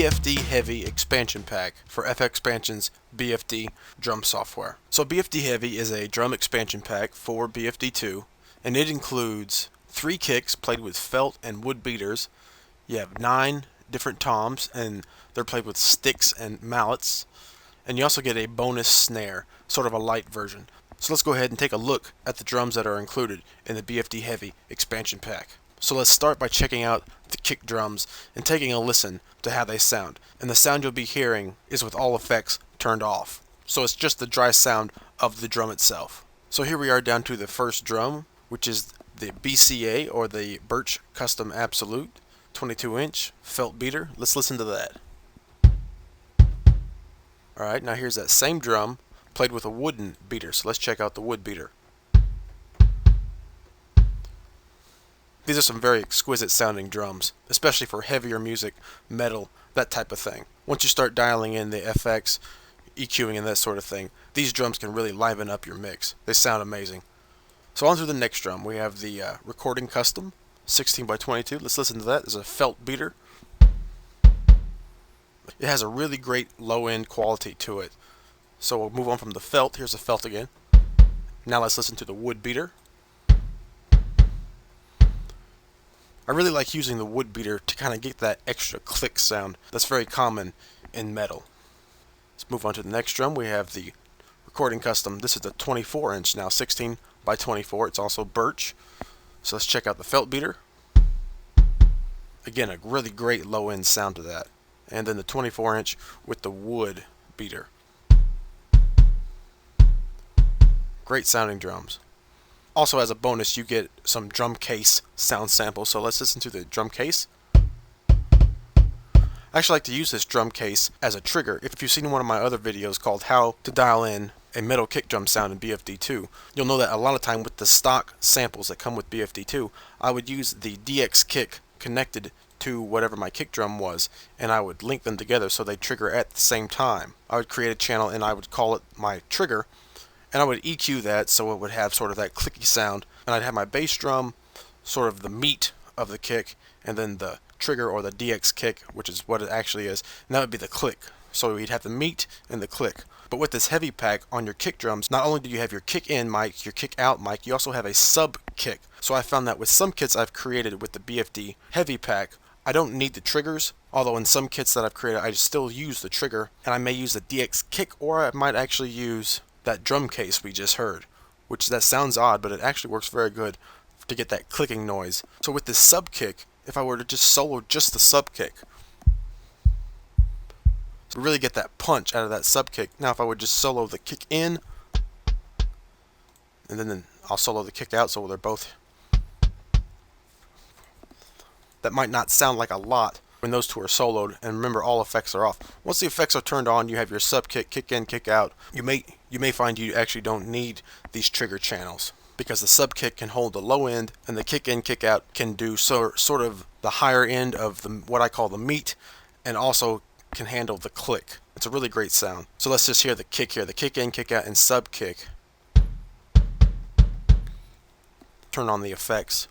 BFD Heavy expansion pack for FXpansion's BFD drum software. So BFD Heavy is a drum expansion pack for BFD2, and it includes 3 kicks played with felt and wood beaters. You have 9 different toms, and they're played with sticks and mallets. And you also get a bonus snare, sort of a light version. So let's go ahead and take a look at the drums that are included in the BFD Heavy expansion pack. So let's start by checking out the kick drums and taking a listen to how they sound. And the sound you'll be hearing is with all effects turned off. So it's just the dry sound of the drum itself. So here we are down to the first drum, which is the BCA, or the Birch Custom Absolute 22-inch felt beater. Let's listen to that. Alright, now here's that same drum played with a wooden beater. So let's check out the wood beater. These are some very exquisite sounding drums, especially for heavier music, metal, that type of thing. Once you start dialing in the FX, EQing and that sort of thing, these drums can really liven up your mix. They sound amazing. So on to the next drum. We have the Recording Custom 16x22. Let's listen to that. It's a felt beater. It has a really great low end quality to it. So we'll move on from the felt. Here's the felt again. Now let's listen to the wood beater. I really like using the wood beater to kind of get that extra click sound that's very common in metal. Let's move on to the next drum. We have the Recording Custom. This is the 24-inch now, 16x24. It's also birch. So let's check out the felt beater. Again, a really great low-end sound to that. And then the 24-inch with the wood beater. Great sounding drums. Also, as a bonus, you get some drum case sound samples. So let's listen to the drum case. I actually like to use this drum case as a trigger. If you've seen one of my other videos called How to Dial In a Metal Kick Drum Sound in BFD2, you'll know that a lot of time with the stock samples that come with BFD2, I would use the DX kick connected to whatever my kick drum was, and I would link them together so they trigger at the same time. I would create a channel and I would call it my trigger, and I would EQ that so it would have sort of that clicky sound, and I'd have my bass drum, sort of the meat of the kick, and then the trigger or the DX kick, which is what it actually is, and that would be the click. So you'd have the meat and the click. But with this heavy pack on your kick drums, not only do you have your kick in mic, your kick out mic, you also have a sub kick. So I found that with some kits I've created with the BFD heavy pack, I don't need the triggers, although in some kits that I've created I still use the trigger, and I may use the DX kick, or I might actually use that drum case we just heard, which that sounds odd, but it actually works very good to get that clicking noise. So with this sub kick, if I were to just solo just the sub kick, so really get that punch out of that sub kick. Now if I would just solo the kick in, and then I'll solo the kick out, so they're both, that might not sound like a lot when those two are soloed, and remember, all effects are off. Once the effects are turned on, you have your sub kick, kick in, kick out. You may find you actually don't need these trigger channels, because the sub kick can hold the low end, and the kick in, kick out can do sort of the higher end of the what I call the meat, and also can handle the click. It's a really great sound. So let's just hear the kick here, the kick in, kick out, and sub kick. Turn on the effects.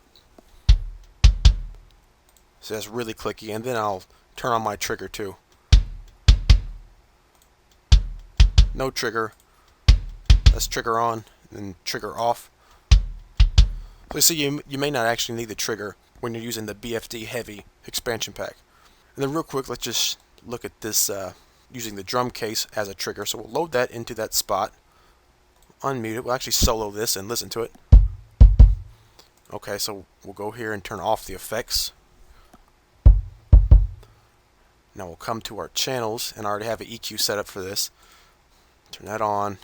So that's really clicky, and then I'll turn on my trigger too. No trigger. Let's trigger on and trigger off. So you see, you may not actually need the trigger when you're using the BFD Heavy expansion pack. And then real quick, let's just look at this using the drum case as a trigger. So we'll load that into that spot. Unmute it. We'll actually solo this and listen to it. Okay, so we'll go here and turn off the effects. Now we'll come to our channels, and I already have an EQ set up for this. Turn that on.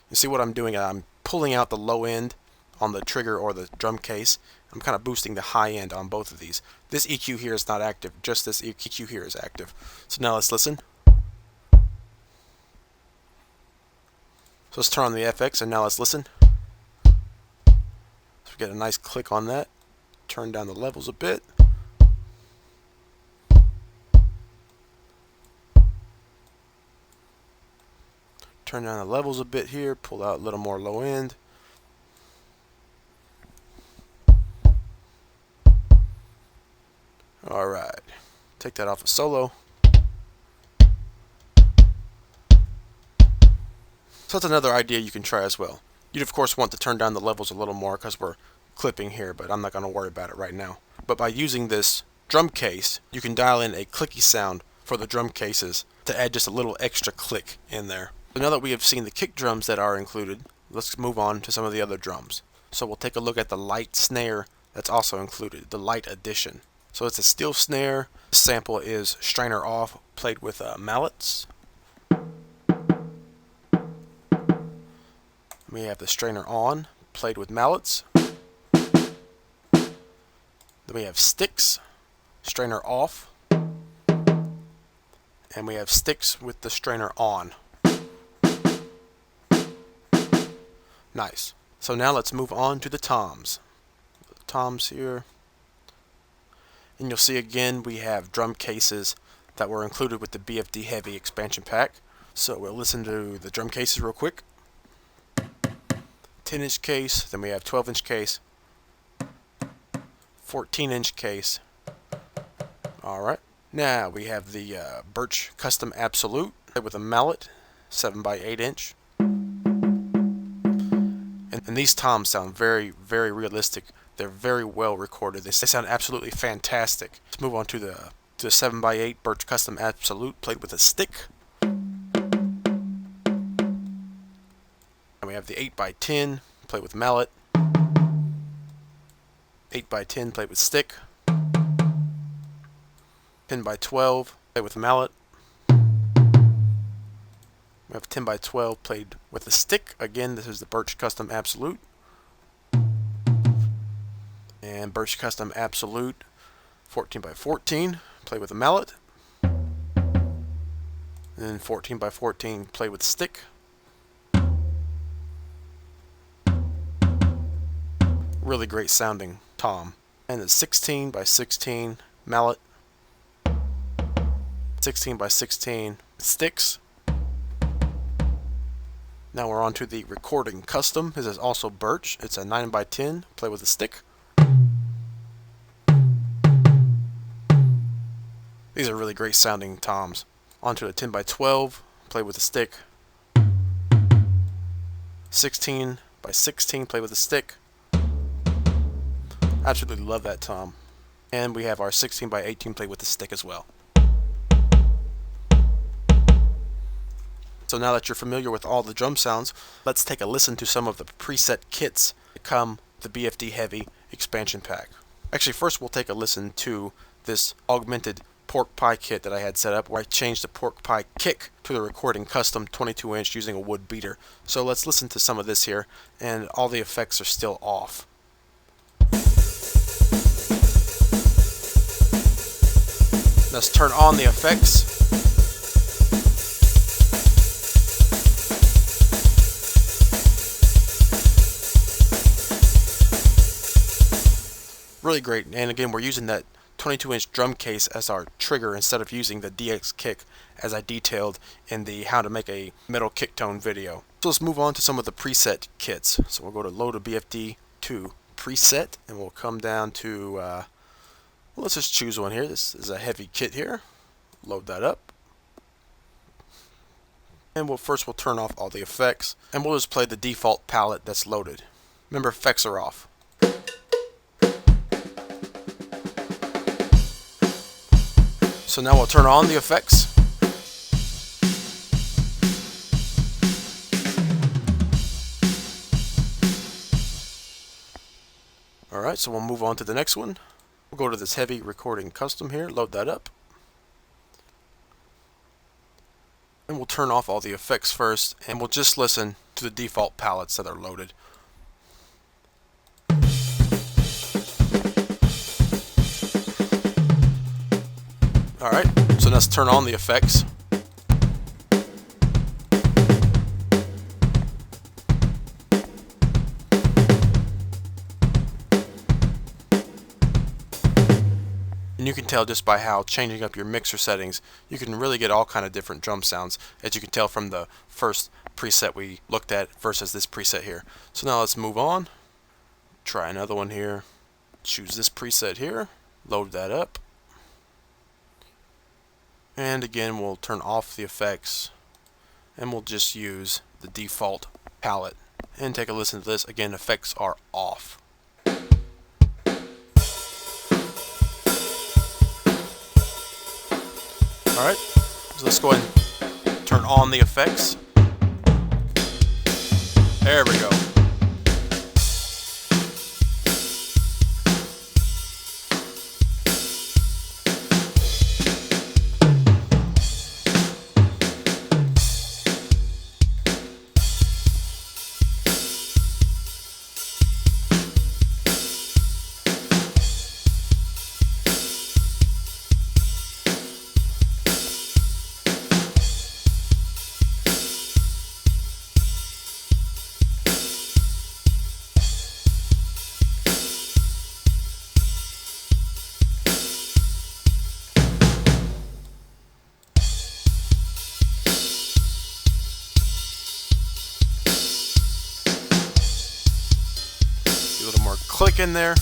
You see what I'm doing? I'm pulling out the low end on the trigger or the drum case. I'm kind of boosting the high end on both of these. This EQ here is not active, just this EQ here is active. So now let's listen. So let's turn on the FX, and now let's listen. So we get a nice click on that. Turn down the levels a bit. Turn down the levels a bit here, pull out a little more low end. Alright, take that off of solo. So that's another idea you can try as well. You'd of course want to turn down the levels a little more because we're clipping here, but I'm not going to worry about it right now. But by using this drum case, you can dial in a clicky sound for the drum cases to add just a little extra click in there. So now that we have seen the kick drums that are included, let's move on to some of the other drums. So we'll take a look at the light snare that's also included, the light edition. So it's a steel snare. The sample is strainer off, played with mallets. We have the strainer on, played with mallets. Then we have sticks, strainer off. And we have sticks with the strainer on. Nice. So now let's move on to the toms. The toms here. And you'll see again we have drum cases that were included with the BFD Heavy expansion pack. So we'll listen to the drum cases real quick. 10-inch case, then we have 12-inch case, 14-inch case. Alright, now we have the Birch Custom Absolute with a mallet, 7x8 inch. And these toms sound very, very realistic. They're very well recorded. They sound absolutely fantastic. Let's move on to the 7x8 Birch Custom Absolute played with a stick. And we have the 8x10 played with mallet. 8x10 played with stick. 10x12 played with mallet. We have 10x12 played with a stick. Again, this is the Birch Custom Absolute. And Birch Custom Absolute 14x14 played with a mallet. And then 14x14 played with a stick. Really great sounding tom. And the 16x16 mallet. 16x16 sticks. Now we're on to the Recording Custom. This is also Birch. It's a 9x10, play with a stick. These are really great sounding toms. On to the 10x12, play with a stick. 16x16, play with a stick. Absolutely love that tom. And we have our 16x18, play with a stick as well. So now that you're familiar with all the drum sounds, let's take a listen to some of the preset kits that come with the BFD Heavy expansion pack. Actually, first we'll take a listen to this augmented pork pie kit that I had set up, where I changed the pork pie kick to the Recording Custom 22-inch using a wood beater. So let's listen to some of this here, and all the effects are still off. Let's turn on the effects. Really great, and again we're using that 22-inch drum case as our trigger instead of using the DX kick as I detailed in the how to make a metal kick tone video. So let's move on to some of the preset kits. So we'll go to load a BFD 2 preset, and we'll come down to well, let's just choose one here. This is a heavy kit here. Load that up, and we'll turn off all the effects, and we'll just play the default palette that's loaded. Remember, effects are off. So now we'll turn on the effects. Alright, so we'll move on to the next one. We'll go to this heavy Recording Custom here, load that up. And we'll turn off all the effects first, and we'll just listen to the default palettes that are loaded. Alright, so let's turn on the effects. And you can tell just by how changing up your mixer settings, you can really get all kind of different drum sounds, as you can tell from the first preset we looked at versus this preset here. So now let's move on. Try another one here. Choose this preset here, load that up. And again, we'll turn off the effects, and we'll just use the default palette and take a listen to this. Again, effects are off. Alright, so let's go ahead and turn on the effects. There we go. A little more click in there.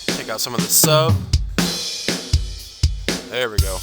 Take out some of the sub. There we go.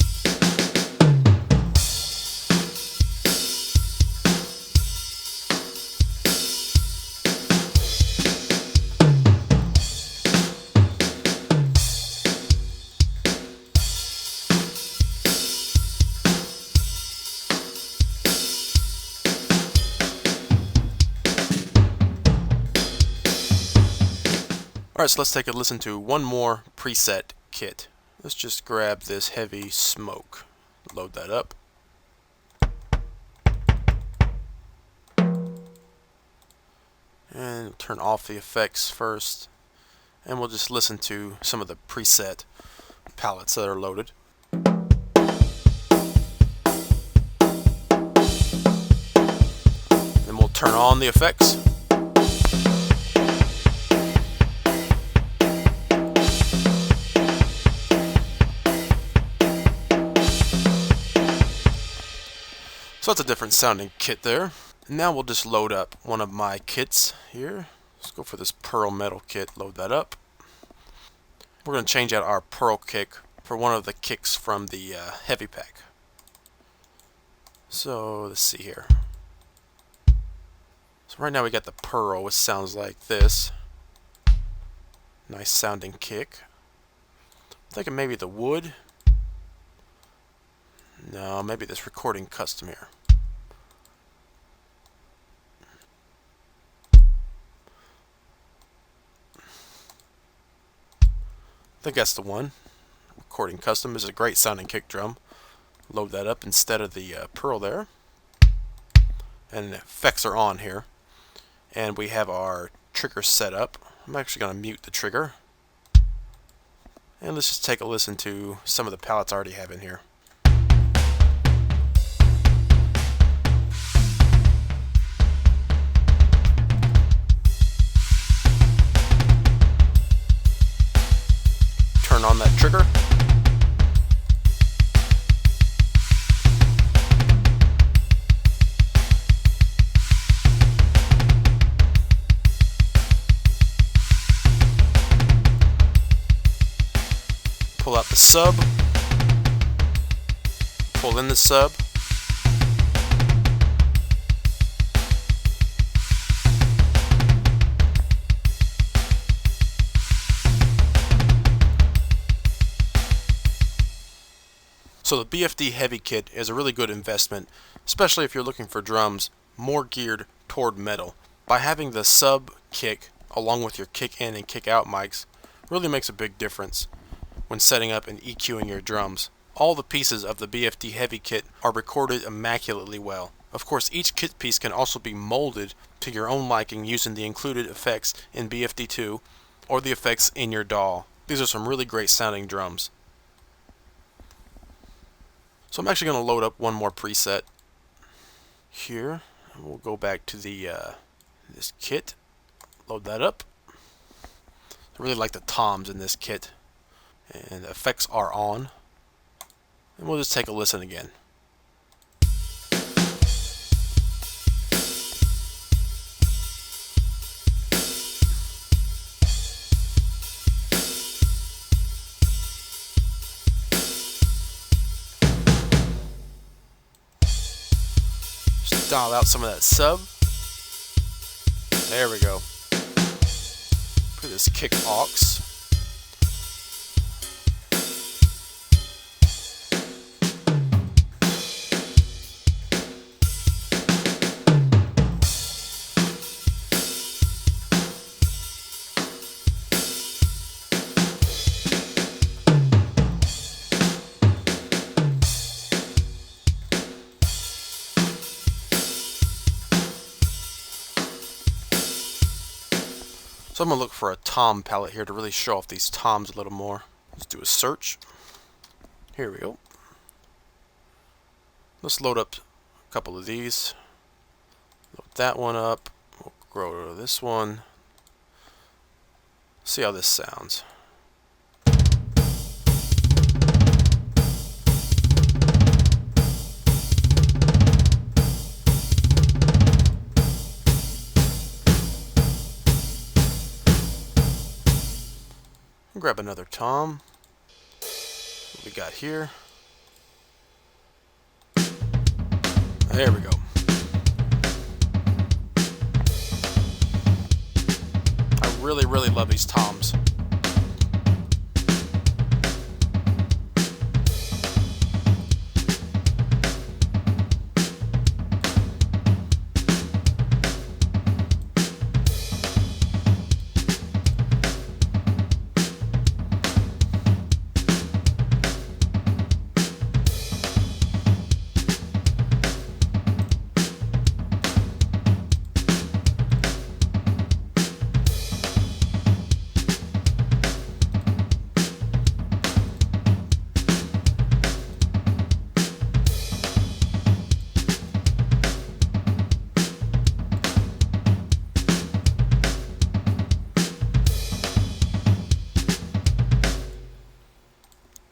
Alright, so let's take a listen to one more preset kit. Let's just grab this heavy smoke. Load that up. And turn off the effects first. And we'll just listen to some of the preset palettes that are loaded. Then we'll turn on the effects. So that's a different sounding kit there. And now we'll just load up one of my kits here. Let's go for this pearl metal kit, load that up. We're going to change out our pearl kick for one of the kicks from the heavy pack. So let's see here. So right now we got the pearl, which sounds like this. Nice sounding kick. I'm thinking maybe the wood. No, maybe this recording custom here. I think that's the one. Recording custom is a great sounding kick drum. Load that up instead of the pearl there. And the effects are on here. And we have our trigger set up. I'm actually going to mute the trigger. And let's just take a listen to some of the palettes I already have in here. Turn on that trigger. Pull out the sub. Pull in the sub. So the BFD Heavy kit is a really good investment, especially if you're looking for drums more geared toward metal. By having the sub kick along with your kick in and kick out mics really makes a big difference when setting up and EQing your drums. All the pieces of the BFD Heavy kit are recorded immaculately well. Of course, each kit piece can also be molded to your own liking using the included effects in BFD2 or the effects in your DAW. These are some really great sounding drums. So I'm actually going to load up one more preset here. We'll go back to the this kit. Load that up. I really like the toms in this kit. And the effects are on. And we'll just take a listen again. Dial out some of that sub. There we go. Put this kick aux. So I'm going to look for a tom palette here to really show off these toms a little more. Let's do a search. Here we go. Let's load up a couple of these. Load that one up. We'll grow to this one. See how this sounds. Grab another tom. What we got here? There we go. I really love these toms.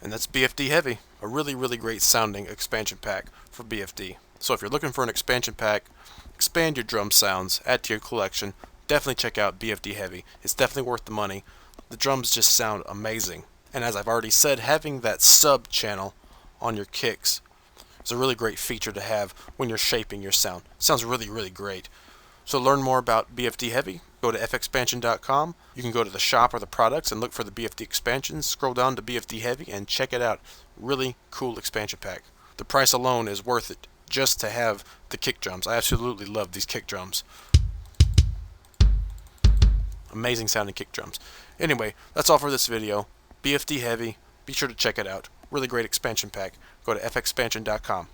And that's BFD Heavy, a really great sounding expansion pack for BFD. So if you're looking for an expansion pack, expand your drum sounds, add to your collection, definitely check out BFD Heavy. It's definitely worth the money. The drums just sound amazing. And as I've already said, having that sub channel on your kicks is a really great feature to have when you're shaping your sound. It sounds really great. So to learn more about BFD Heavy, go to FXpansion.com. You can go to the shop or the products and look for the BFD expansions. Scroll down to BFD Heavy and check it out. Really cool expansion pack. The price alone is worth it just to have the kick drums. I absolutely love these kick drums. Amazing sounding kick drums. Anyway, that's all for this video. BFD Heavy. Be sure to check it out. Really great expansion pack. Go to FXpansion.com.